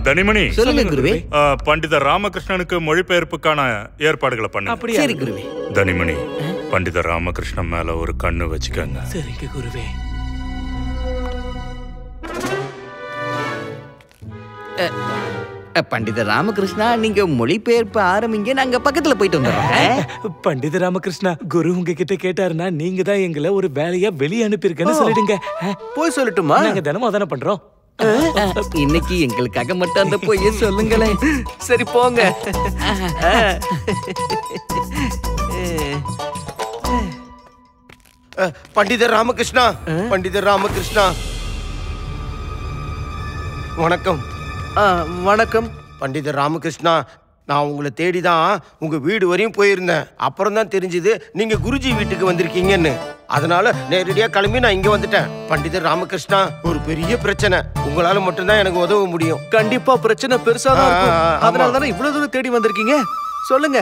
தனிமணி, சொல்லுங்க குருவே. பண்டிதர் ராமகிருஷ்ணனுக்கு மொழிபெயர்ப்புக்கான ஏற்பாடுகளை பண்ணு. சரி குருவே. தனிமணி, பண்டிதர் ராமகிருஷ்ணன் மேல ஒரு கண்ணு வச்சுக்கங்க. சரிங்க குருவே. பண்டித ராமகிருஷ்ணா, நீங்க மொழிபெயர்ப்பு ஆரம்பிங்க, நாங்க பக்கத்துல போயிட்டு வந்துடுறோம். பண்டித ராமகிருஷ்ணா, குரு உங்ககிட்ட கேட்டாருன்னா நீங்க தான் எங்களை ஒரு வேலையா வெளியே அனுப்பியிருக்கேன்னு சொல்லிடுங்க. போய் சொல்லட்டுமா? நாங்க தினமும் அதானே பண்றோம். இன்னைக்கு எங்களுக்காக மட்டும் அந்த பொய்ய சொல்லுங்களேன். சரி போங்க. பண்டிதர் ராமகிருஷ்ணா, பண்டிதர் ராமகிருஷ்ணா, வணக்கம். வணக்கம் பண்டிதர் ராமகிருஷ்ணா, நான் உங்களை தேடி தான் உங்க வீடு வரையும் போயிருந்தேன். அப்புறம் தான் தெரிஞ்சது நீங்க குருஜி வீட்டுக்கு வந்திருக்கீங்கன்னு. அதனால நேரடியா கிளம்பி நான் இங்க வந்துட்டேன். பண்டிதர் ராமகிருஷ்ணா, ஒரு பெரிய பிரச்சனை. உங்களால மட்டும்தான் எனக்கு உதவ முடியும். கண்டிப்பா பிரச்சனை பெருசா தான் இருக்கும். அதனால தானே இவ்வளவு தூரம் தேடி வந்திருக்கீங்க. சொல்லுங்க,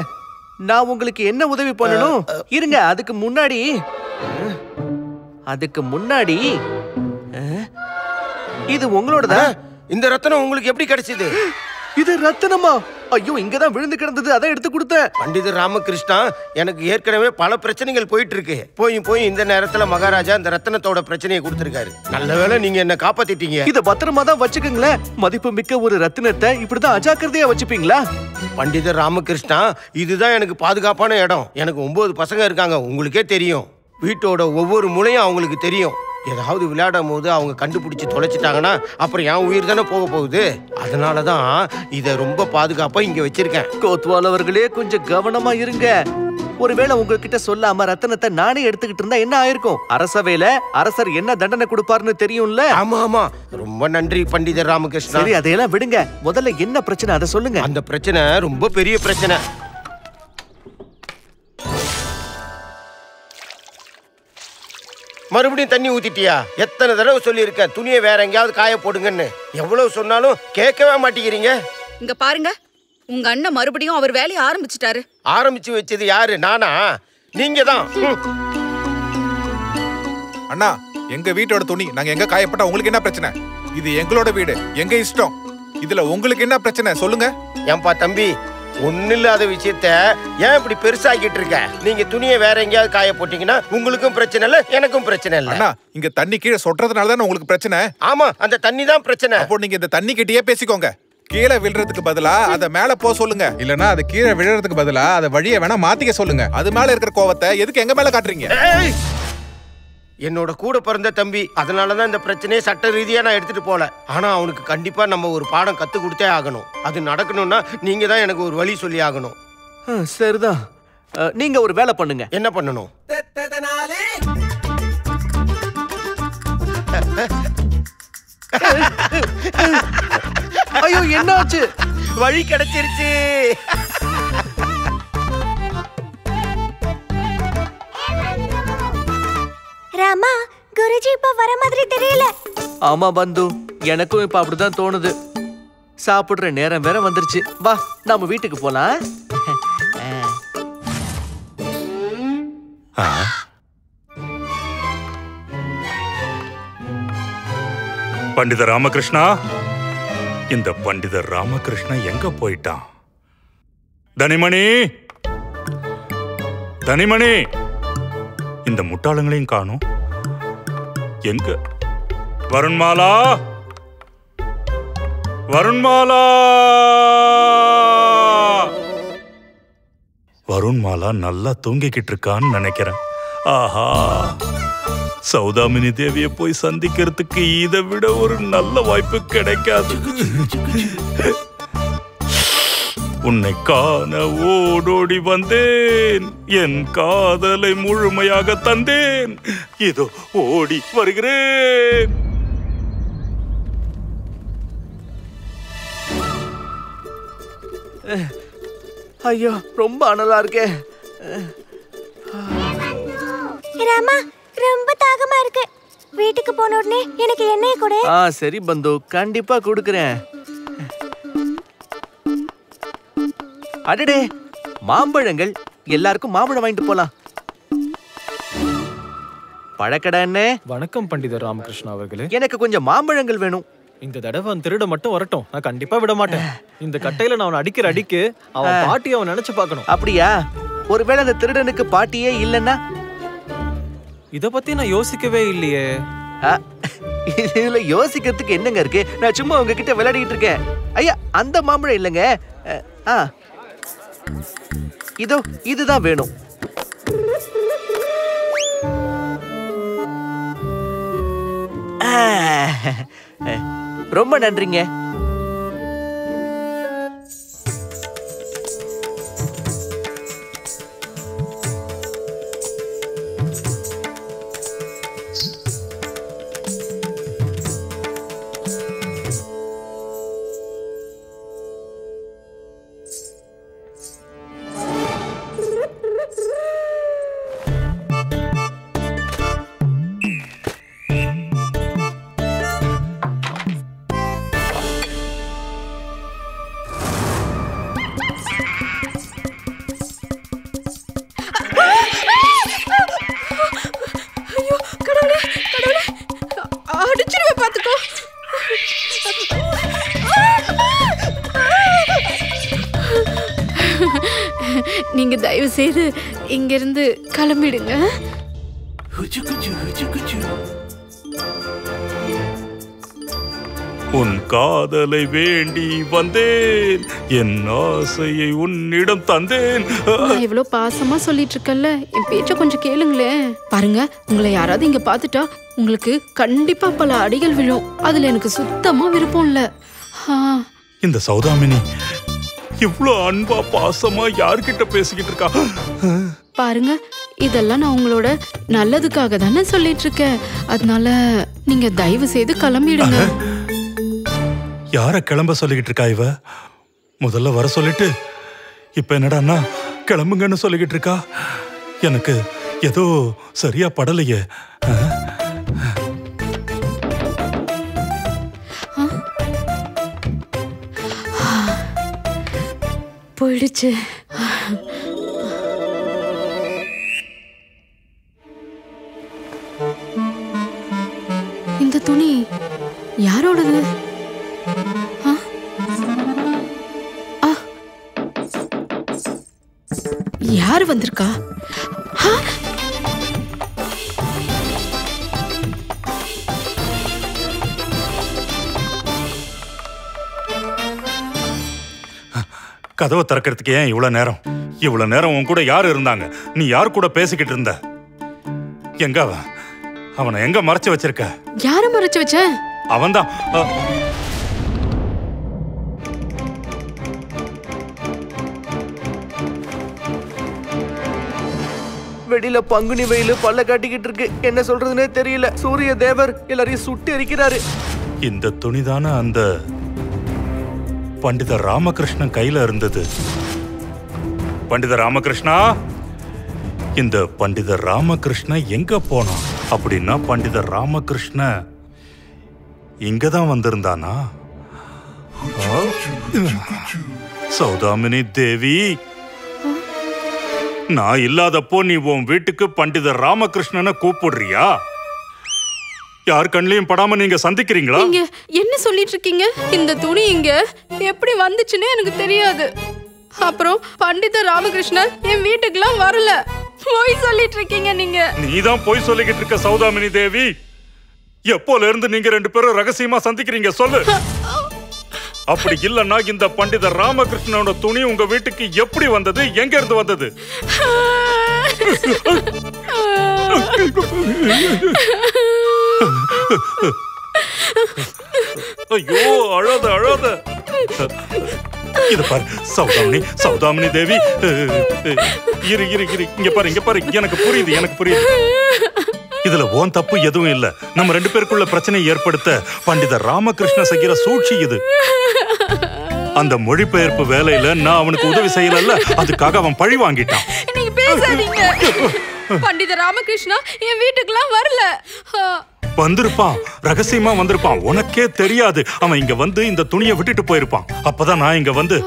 நான் உங்களுக்கு என்ன உதவி பண்ணணும்? இருங்க, அதுக்கு முன்னாடி இது உங்களோடதா? இந்த ரத்தனம் உங்களுக்கு எப்படி கிடைச்சது? இது ரத்தினமா? ஐயோ, இங்கதான் விழுந்து கிடந்தது, அதை எடுத்து கொடுத்தேன். பண்டிதர் ராமகிருஷ்ணா, எனக்கு ஏற்கனவே பல பிரச்சனைகள் போயிட்டு இருக்கு. போய் இந்த நேரத்துல மகாராஜா இந்த ரத்தினத்தோட பிரச்சனையை கொடுத்திருக்காரு. நல்ல வேளை நீங்க என்ன காப்பாத்திட்டீங்க. இத பத்திரமா தான் வச்சுக்கங்களேன். மதிப்பு மிக்க ஒரு ரத்தினத்தை இப்படிதான் அஜாக்கிரதையா வச்சுப்பீங்களா? பண்டிதர் ராமகிருஷ்ணா, இதுதான் எனக்கு பாதுகாப்பான இடம். எனக்கு 9 பசங்க இருக்காங்க, உங்களுக்கே தெரியும். வீட்டோட ஒவ்வொரு மூலையும் அவங்களுக்கு தெரியும். ஏதாவது விளையாடும் போது அவங்க கண்டுபிடிச்சு தொலைச்சிட்டாங்கன்னா அப்புறம் என் உயிர் தானே போக போகுது. அதனாலதான் இதை ரொம்ப பாதுகாப்பா இங்க வச்சிருக்கேன். கோத்வால் அவர்களே, கொஞ்சம் கவனமா இருங்க. ஒருவேளை உங்ககிட்ட சொல்லாம ரத்தனத்தை நானே எடுத்துக்கிட்டு இருந்தா என்ன ஆயிருக்கும்? அரசவையில அரசர் என்ன தண்டனை கொடுப்பாருன்னு தெரியும்ல? ஆமா, ரொம்ப நன்றி பண்டிதர் ராமகிருஷ்ணா. சரி, அதையெல்லாம் விடுங்க. முதல்ல என்ன பிரச்சனை அதை சொல்லுங்க. அந்த பிரச்சனை ரொம்ப பெரிய பிரச்சனை. மறுபடியும் தண்ணி ஊத்திட்டியா? எத்தனை தடவை சொல்லியிருக்கேன் துணியை வேற எங்கேயாவது காய போடுங்கன்னு. எவ்வளவு சொன்னாலும் கேட்கவே மாட்டேங்கிறீங்க. இங்க பாருங்க, உங்க அண்ணன் மறுபடியும் அவர் வேலையை ஆரம்பிச்சிட்டாரு. ஆரம்பிச்சு வச்சது யாரு? நானா? நீங்க தான். அண்ணா, எங்க வீட்டோட துணி நாங்க எங்க காயப்பட்டா உங்களுக்கு என்ன பிரச்சனை? இது எங்களோட வீடு, எங்க இஷ்டம். இதுல உங்களுக்கு என்ன பிரச்சனை சொல்லுங்க. ஏன்பா தம்பி, ஒண்ணு இல்லாத விஷயத்த ஏன் இப்படி பெருசாக்கிட்டு இருக்க? நீங்க துணியை வேற எங்கேயாவது காய போட்டீங்கன்னா உங்களுக்கும் பிரச்சனை இல்ல, எனக்கும் பிரச்சனை இல்ல. அண்ணா, இங்க தண்ணி கீழே சொட்டுறதுனால தானே உங்களுக்கு பிரச்சனை. ஆமா, அந்த தண்ணி தான் பிரச்சனை. அப்போ நீங்க இந்த தண்ணி கிட்டயே பேசிக்கோங்க. கீழே விழுறதுக்கு பதிலா அதை மேல போ சொல்லுங்க. இல்லனா அது கீழே விழுறதுக்கு பதிலா அதை வழியை வேணா மாத்திக்க சொல்லுங்க. அது மேல இருக்கிற கோவத்தை எதுக்கு எங்க மேல காட்டுறீங்க? என்னோட கூட பிறந்த தம்பி, அதனாலதான் இந்த பிரச்சனையை சட்ட ரீதியா நான் எடுத்துட்டு போல. ஆனா அவனுக்கு கண்டிப்பா நம்ம ஒரு பாடம் கத்து கொடுத்தே ஆகணும். அது நடக்கணும்னா நீங்க தான் எனக்கு ஒரு வழி சொல்லி ஆகணும். சரிதான், நீங்க ஒரு வேலை பண்ணுங்க. என்ன பண்ணணும்? ஐயோ, என்னாச்சு? வழி கிடைச்சிருச்சு. ராமா, குருஜி இப்ப வர மாதிரி தெரியல. ஆமா பந்து, எனக்கும் இப்ப அப்படிதான் தோணுது. சாப்பிடுற நேரம் வேற வந்துருச்சு. வா, நாம வீட்டுக்கு போலாம். பண்டிதர் ராமகிருஷ்ணா, இந்த பண்டிதர் ராமகிருஷ்ணா எங்க போயிட்டான்? தனிமணி, தனிமணி, இந்த முட்டாளங்களையும் காணோம். எங்க? வருண்மாலா, வருண்மாலா, வருண்மாலா நல்லா தூங்கிக்கிட்டு இருக்கான்னு நினைக்கிறேன். ஆஹா, சௌதாமினி தேவியை போய் சந்திக்கிறதுக்கு இதை விட ஒரு நல்ல வாய்ப்பு கிடைக்காது. உன்னை காண ஓடோடி வந்தேன், என் காதலை முழுமையாக தந்தேன், இதோ ஓடி வருகிறேன். ஐயோ, ரொம்ப அனலா இருக்கே. ராமா, ரொம்ப தாகமா இருக்கு. வீட்டுக்கு போன உடனே எனக்கு எண்ணெய் கொடு. சரி பந்து, கண்டிப்பா கொடுக்கிறேன். அடடே, மாம்பழங்கள். எல்லாருக்கும் மாம்பழம் வாங்கிட்டு போலாம். பழக்கடை அண்ணே. வணக்கம் பண்டிதர் ராமகிருஷ்ணா அவர்களே. எனக்கு கொஞ்சம் மாம்பழங்கள் வேணும். இந்த தடவை அவன் திருட மட்டும் வரட்டும், நான் கண்டிப்பா விட மாட்டேன். இந்த கட்டையில நான் அவனை அடிக்கிற அடிக்கு அவன் பாட்டி அவன் நினைச்சு பார்க்கணும். அப்படியா? ஒருவேளை அந்த திருடனுக்கு பாட்டியே இல்லைன்னா? இத பத்தி நான் யோசிக்கவே இல்லையே. இதுல யோசிக்கிறதுக்கு என்னங்க இருக்கு? நான் சும்மா உங்ககிட்ட விளையாடிட்டு இருக்கேன். ஐயா, அந்த மாம்பழம் இல்லைங்க. இதோ இதுதான் வேணும். ரொம்ப நன்றிங்க. நீங்க தயவு செய்து இங்கிருந்து கிளம்பிடுங்க. உன் காதலை வேண்டி வந்தேன், என் ஆசையை உன்னிடம் தந்தேன். நான் இவ்வளவு பாசமா சொல்லிட்டு இருக்கேன்ல, என் பேச்ச கொஞ்சம் கேளுங்களேன். பாருங்க, உங்களை யாராவது இங்க பாத்துட்டா உங்களுக்கு கண்டிப்பா பல அடிகள் விழும். அதுல எனக்கு சுத்தமா விருப்பம் இல்ல. இந்த சௌதாமினி இவ்ளோ அன்பா பாசமா யார்கிட்ட பேசிக்கிட்டு இருக்கா? பாருங்க, இதெல்லாம் நான் உங்களோட நல்லதுக்காக தானே சொல்லிட்டு இருக்கேன். அதனால நீங்க தயவு செய்து கிளம்பிடுங்க. யார கிளம்ப சொல்லிக்கிட்டு இருக்கா இவ? முதல்ல வர சொல்லிட்டு இப்ப என்னடான்னா கிளம்புங்கன்னு சொல்லிக்கிட்டு இருக்கா. எனக்கு ஏதோ சரியா படலையே. போயிடுச்சு. இந்த துணி யாரோடது? யாரு வந்திருக்கா? கதவை திறக்கிறதுக்கு ஏன் இவ்வளவு நேரம்? இவ்வளவு நேரம் உன் கூட யாரு இருந்தாங்க? நீ யார் கூட பேசிக்கிட்டு இருந்த? எங்க அவனை எங்க மறைச்சு வச்சிருக்க? யார மறைச்சு வச்ச? அவன்தான். வெளியில பங்குனி வெயிலு பல்ல காட்டிக்கிட்டு இருக்கு. என்ன சொல்றதுன்னே தெரியல. சூரிய தேவர் எல்லாரையும் சுட்டு எரிக்கிறாரு. இந்த துணிதான அந்த பண்டித ராமகிருஷ்ணன் கையில இருந்தது. பண்டித ராமகிருஷ்ணா, இந்த பண்டித ராமகிருஷ்ணன் எங்க போனா? அப்படின்னா பண்டித ராமகிருஷ்ண இங்கதான் வந்திருந்தானா? சௌதாமினி தேவி, நான் இல்லாதப்போ நீ உன் வீட்டுக்கு பண்டித ராமகிருஷ்ணனை கூப்பிடுறியா? யார் கண்ணிலையும் படாம நீங்க சந்திக்கிறீங்களா? நீங்க என்ன சொல்லிட்டு இருக்கீங்க? இந்த துணி இங்க எப்படி வந்துச்சுன்னு எனக்கு தெரியாது. அப்புறம் பண்டித ராமகிருஷ்ணன் என் வீட்டுக்குலாம் வரல. போய் சொல்லிட்டு இருக்கீங்க நீங்க. நீதான் போய் சொல்லிக்கிட்டு இருக்க சௌதாமினி தேவி. எப்போல இருந்து நீங்க ரெண்டு பேரும் ரகசியமா சந்திக்கிறீங்க சொல்லு. அப்படி இல்லன்னா இந்த பண்டித ராமகிருஷ்ணனோட துணி உங்க வீட்டுக்கு எப்படி வந்தது? எங்க இருந்து வந்தது? ஐயோ, அழாத அழாத. இத பாரு சௌதாமினி, சௌதாமினி தேவி, இரு இரு இரு, இங்க பாரு இங்க பாரு. எனக்கு புரியுது, எனக்கு புரியுது. இதுல ஓன் தப்பு எதுவும் இல்ல. நம்ம ரெண்டு பேருக்குள்ள பிரச்சனை ஏற்படுத்த பண்டித ராமகிருஷ்ண செய்கிற சூழ்ச்சி இது. அந்த மொழிபெயர்ப்பு வேலையில நான் அவனுக்கு உதவி செய்யல, அதுக்காக அவன் பழி வாங்கிட்டான். நீங்க பேசாதீங்க. பண்டித ராமகிருஷ்ணா என் வீட்டுக்குலாம் வரல. வந்திருப்பான், ரகசியமா வந்திருப்பான். உனக்கே தெரியாது. அவன் இங்க வந்து இந்த துணியை விட்டுட்டு போயிருப்பான். அப்பதான் நான் இங்க வந்து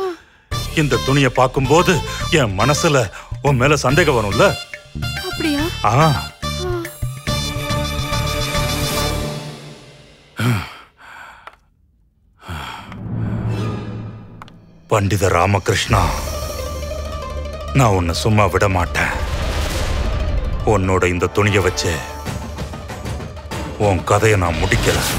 இந்த துணியை பார்க்கும்போது என் மனசுல உன் மேல சந்தேகம் வரும்ல. அப்படியா? பண்டித ராமகிருஷ்ணா, நான் உன்னை சும்மா விட மாட்டேன். உன்னோட இந்த துணியை வச்சு உன் கதையை நான் முடிக்கிறேன்.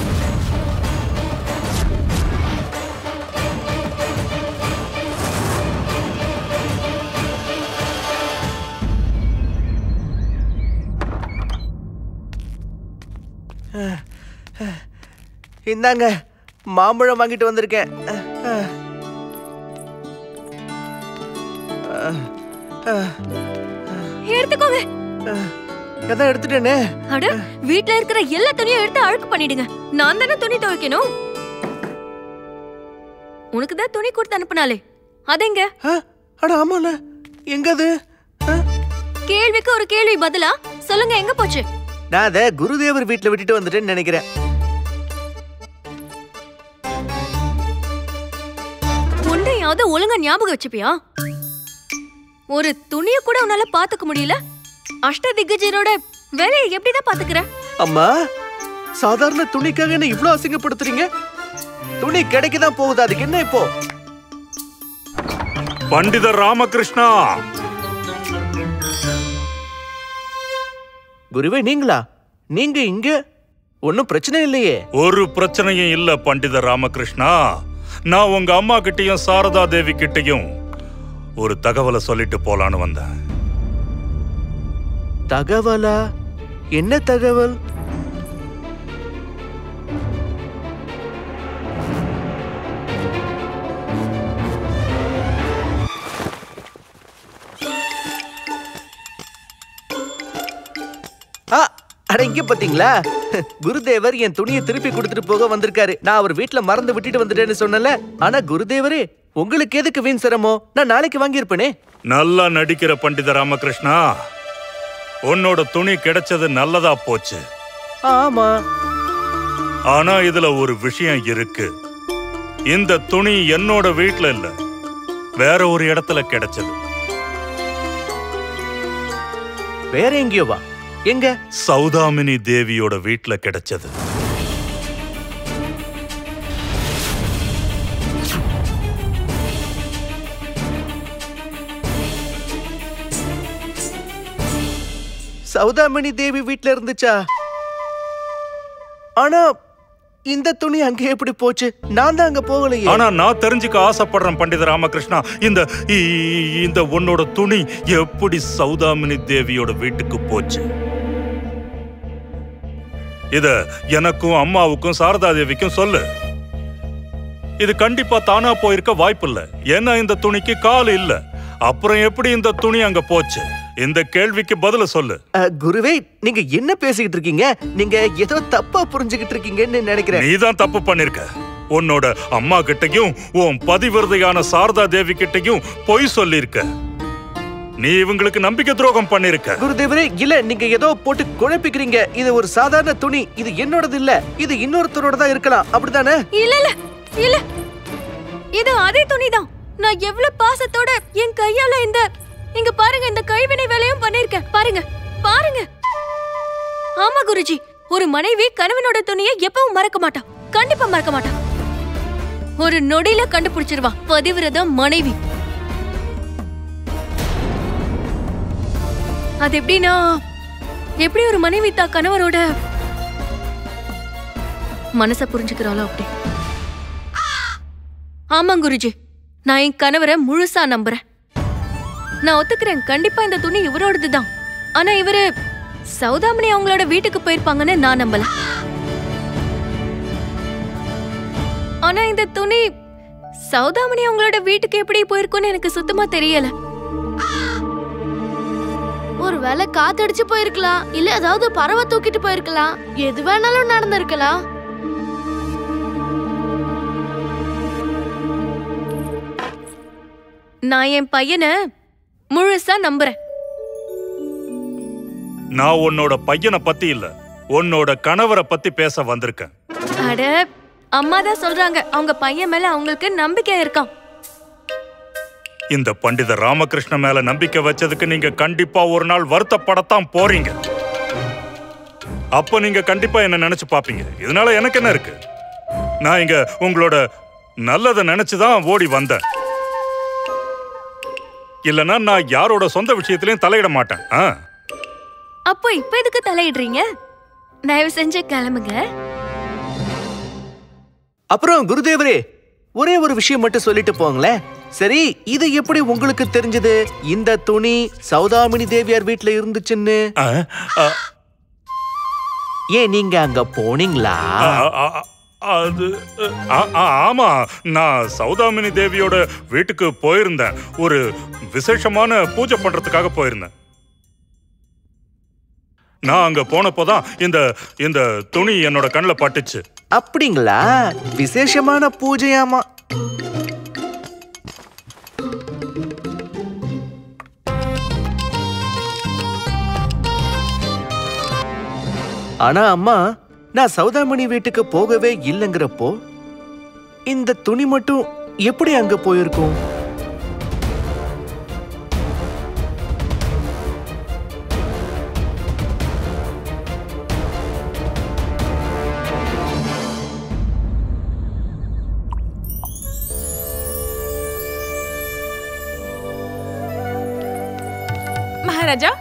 இந்தாங்க, மாம்பழம் வாங்கிட்டு வந்திருக்கேன். எடுத்துக்கோங்க. எதை எடுத்துட்டேனே? அட, வீட்ல இருக்கிற எல்லா துணியும் எடுத்து அழுக்கு பண்ணிடுங்க. நான் தானே துணி துவைக்கணும். உனக்கு தான் துணி கொடுத்து அனுப்புனாலே, அதெங்க? அட ஆமால, எங்க அது? கேள்விக்கு ஒரு கேள்வி பதிலா சொல்லுங்க, எங்க போச்சு? நான் அதை குருதேவர் வீட்டுல விட்டுட்டு வந்துட்டேன்னு நினைக்கிறேன். உன்னையாவது ஒழுங்கா ஞாபகம் வச்சுப்பியா? ஒரு துணிய கூட உன்னால பாத்துக்க முடியல. அஷ்ட திக்கஜரோட வேலையை எப்படிதான் பாத்துக்கிற? அம்மா, சாதாரண துணிக்காக என்ன இவ்ளோ அசிங்கப்படுத்துறீங்க? துணி கிடைக்கதான் போகுது, அதுக்கு என்ன இப்போ? பண்டித ராமகிருஷ்ணா. குருவே, நீங்களா? நீங்க இங்க? ஒன்னும் பிரச்சனை இல்லையே? ஒரு பிரச்சனையும் இல்ல பண்டித ராமகிருஷ்ணா. நான் உங்க அம்மா கிட்டையும் சாரதா தேவி கிட்டையும் ஒரு தகவலை சொல்லிட்டு போலான்னு வந்தேன். தகவலா? என்ன தகவல்? அட, இங்க பாத்தீங்களா? குருதேவர் என் துணியை திருப்பி கொடுத்துட்டு போக வந்திருக்காரு. நான் அவர் வீட்டுல மறந்து விட்டுட்டு வந்துட்டேன்னு சொன்னல. ஆனா குருதேவரே, உங்களுக்கு எதுக்கு வீண் சிரமம்? நான் நாளைக்கு வாங்கியிருப்பேனே. நல்லா நடிக்கிற பண்டித ராமகிருஷ்ணா. உன்னோட துணி கிடைச்சது நல்லதா போச்சு. ஆமா, ஆனா இதுல ஒரு விஷயம் இருக்கு. இந்த துணி என்னோட வீட்டுல இல்ல, வேற ஒரு இடத்துல கிடைச்சது. வேற எங்கேயோ வா? எங்க? சௌதாமினி தேவியோட வீட்டுல கிடைச்சது. சௌதாமினி தேவி வீட்டுல இருந்துச்சா? ஆனா இந்த துணி அங்க எப்படி போச்சு? நான் தான் அங்க போகலையே. ஆனா நான் தெரிஞ்சுக்க ஆசைப்படுறேன் பண்டித ராமகிருஷ்ணா. இந்த உன்னோட துணி எப்படி சௌதாமினி தேவியோட வீட்டுக்கு போச்சு? இத எனக்கும் அம்மாவுக்கும் சாரதா தேவிக்கும் சொல்லு. இது கண்டிப்பா தானா போயிருக்க வாய்ப்பில்லை. ஏன்னா இந்த துணிக்கு கால் இல்ல. அப்புறம் எப்படி இந்த துணி அங்க போச்சு? இந்த கேள்விக்கு பதில சொல்லு. குருவே, நீங்க என்ன பேசிக்கிட்டு இருக்கீங்க? நீங்க ஏதோ தப்பா புரிஞ்சுக்கிட்டு இருக்கீங்கன்னு நினைக்கிறேன். நீதான் தப்பு பண்ணிருக்க. உன்னோட அம்மா கிட்டையும் உன் பதிவிரதையான சாரதா தேவி கிட்டையும் பொய் சொல்லிருக்க. நீ இவங்களுக்கு நம்பிக்கை துரோகம் பண்ணிருக்க. குருதேவரே, இல்ல, நீங்க ஏதோ போட்டு குழப்பிக்கிறீங்க. இது ஒரு சாதாரண துணி. இது என்னோடது இல்ல. இது இன்னொருத்தரோட தான் இருக்கலாம். அப்படிதானே? இல்ல இல்ல இல்ல, இது அதே துணிதான். நான் எவ்வளவு பாசத்தோட என் கையால இங்க பாருங்க, இந்த கைவினை வேலையும் பண்ணிருக்கேன். பாருங்க பாருங்க. ஆமா குருஜி, ஒரு மனைவி கணவனோட துணியை எப்பவும் மறக்க மாட்டான். கண்டிப்பா மறக்க மாட்டான். ஒரு நொடியில கண்டுபிடிச்சிருவா பதிவிரத மனைவி. அது எப்படின்னா, எப்படி ஒரு மனைவி தான் கணவரோட மனச புரிஞ்சுக்கிறாளோ அப்படி. ஆமா குருஜி, நான் என் கணவரை முழுசா நம்புறேன். நான் ஒத்துக்கிறேன், கண்டிப்பா இந்த துணி இவரோடதுதான். ஆனா இவரு சௌதாமினி அவங்களோட வீட்டுக்கு போயிருப்பாங்கன்னு நான் நம்பல. ஆனா இந்த துணி சௌதாமினி அவங்களோட வீட்டுக்கு எப்படி போயிருக்கும்னு எனக்கு சுத்தமா தெரியல. ஒருவேளை காத்தடிச்சு போயிருக்கலாம், இல்ல ஏதாவது பறவை தூக்கிட்டு போயிருக்கலாம். எது வேணாலும் நடந்திருக்கலாம். நான் என் பையனை முழுசா நம்புறேன். நான் உன்னோட பையனை பத்தி இல்ல, உன்னோட கணவரை பத்தி பேச வந்திருக்கேன். அட, அம்மா தான் சொல்றாங்க அவங்க பையன் மேல அவங்களுக்கு நம்பிக்கை இருக்கான். இந்த பண்டித ராமகிருஷ்ண மேல நம்பிக்கை வச்சதுக்கு நீங்க கண்டிப்பா ஒரு நாள் வருத்தப்படத்தான் போறீங்க. அப்ப நீங்க கண்டிப்பா என்ன நினைச்சு பாப்பீங்க. இதனால எனக்கு என்ன இருக்கு? நான் இங்க உங்களோட நல்லதை நினைச்சுதான் ஓடி வந்தேன். இல்லனா நான் யாரோட சொந்த விஷயத்திலயும் தலையிட மாட்டேன். அப்போ இப்ப எதுக்கு தலையிடுறீங்க? தயவு செஞ்சு கிளம்புங்க. அப்புறம் குருதேவரே, ஒரே ஒரு விஷயம் மட்டும் சொல்லிட்டு போங்களேன். சரி, இது எப்படி உங்களுக்கு தெரிஞ்சது இந்த துணி சௌதாமினி தேவியார் வீட்டுல இருந்துச்சுன்னு? ஏன் நீங்க அங்க போனீங்களா? அது ஆமா, நான் சௌதாமினி தேவியோட வீட்டுக்கு போயிருந்தேன். ஒரு விசேஷமான பூஜை பண்றதுக்காக போயிருந்தேன். நான் அங்க போனப்போதான் இந்த துணி என்னோட கண்ணுல பட்டுச்சு. அப்படிங்களா? விசேஷமான பூஜையாமா? ஆனா அம்மா, நான் சௌதாமணி வீட்டுக்கு போகவே இல்லைங்கிறப்போ இந்த துணி மட்டும் எப்படி அங்க போயிருக்கும்? மகாராஜா,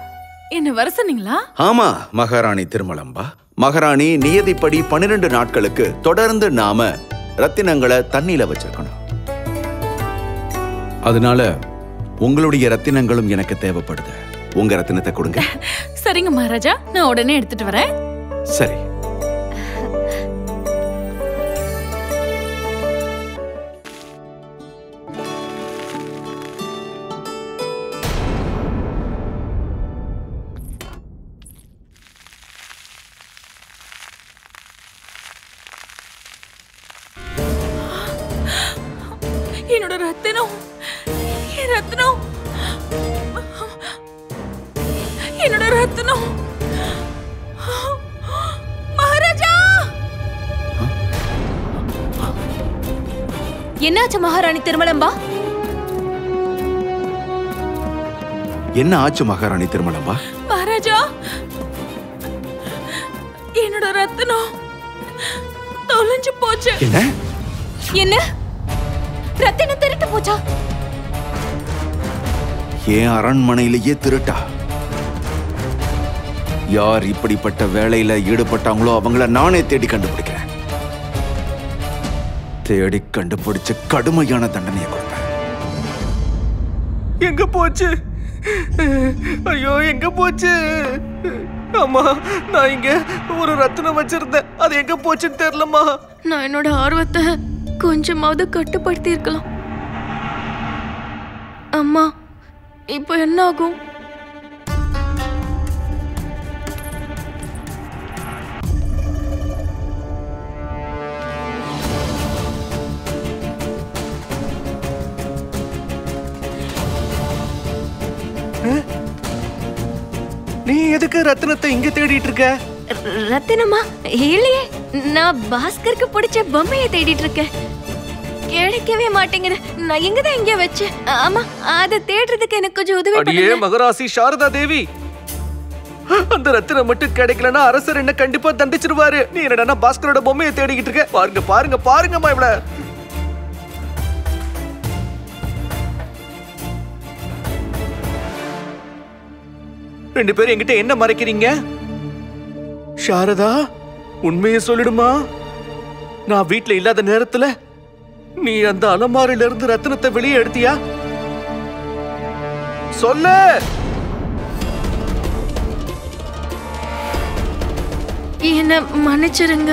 என்ன வர சொன்னீங்களா? ஆமா மகாராணி திருமலம்பா. மகாராணி நியதிப்படி 12 நாட்களுக்கு தொடர்ந்து நாம ரத்தினங்களை தண்ணியில வச்சிருக்கணும். அதனால உங்களுடைய ரத்தினங்களும் எனக்கு தேவைப்படுது. உங்க ரத்தினத்தை கொடுங்க. சரிங்க மகாராஜா, நான் உடனே எடுத்துட்டு வரேன். சரி. என்னோட ரத்தினம், ரத்தினம், என்னோட ரத்தினம். மகாராஜா! என்னாச்சு மகாராணி திருமலம்பா? என்ன ஆச்சு மகாராணி திருமலம்பா? மகாராஜா, என்னோட ரத்தினம் தொலைஞ்சு போச்சு. என்ன? என்ன? ரத்தினம் திருட்டு போச்சா? ஏன் அரண்மனையிலேயே திருட்டா? யார் இப்படிப்பட்ட வேலையில ஈடுபட்டாங்களோ அவங்கள நானே தேடி கண்டுபிடிக்கிறேன். தேடி கண்டுபிடிச்சு கடுமையான தண்டனையை கொடுப்பேன். எங்க போச்சு? ஐயோ, எங்க போச்சு? அம்மா, நான் இங்க ஒரு ரத்தினம் வச்சிருந்தேன். அது எங்க போச்சுன்னு தெரியலம்மா. நான் என்னோட ஆர்வத்தை கொஞ்சமாவது கட்டுப்படுத்தி இருக்கலாம். அம்மா, இப்போ என்ன ஆகும்? நீ எதுக்கு ரத்தினத்தை இங்க தேடிட்டு இருக்க? ரத்தினமா? இல்லையே, நான் பாஸ்கருக்கு பிடிச்ச பொம்மையை தேடிட்டு இருக்கேன். கிடைக்கவே மாட்டேங்குது. நான் எங்கதான் இங்க வச்சேன். ஆமா, அதை தேடுறதுக்கு எனக்கு கொஞ்சம் உதவி அடியே மகராசி சாரதா தேவி, அந்த ரத்தினம் மட்டும் கிடைக்கலன்னா அரசர் என்ன கண்டிப்பா தண்டிச்சிருவாரு. நீ என்னடா பாஸ்கரோட பொம்மையை தேடிக்கிட்டு இருக்க? பாருங்க பாருங்க பாருங்கம்மா இவள. ரெண்டு பேரும் என்கிட்ட என்ன மறைக்கிறீங்க? சாரதா, உண்மையை சொல்லிடுமா. நான் வீட்டுல இல்லாத நேரத்துல நீ அந்த அலமாரில இருந்து ரத்தினத்தை வெளியே எடுத்தியா? சொல்லு. என்ன மன்னிச்சிருங்க.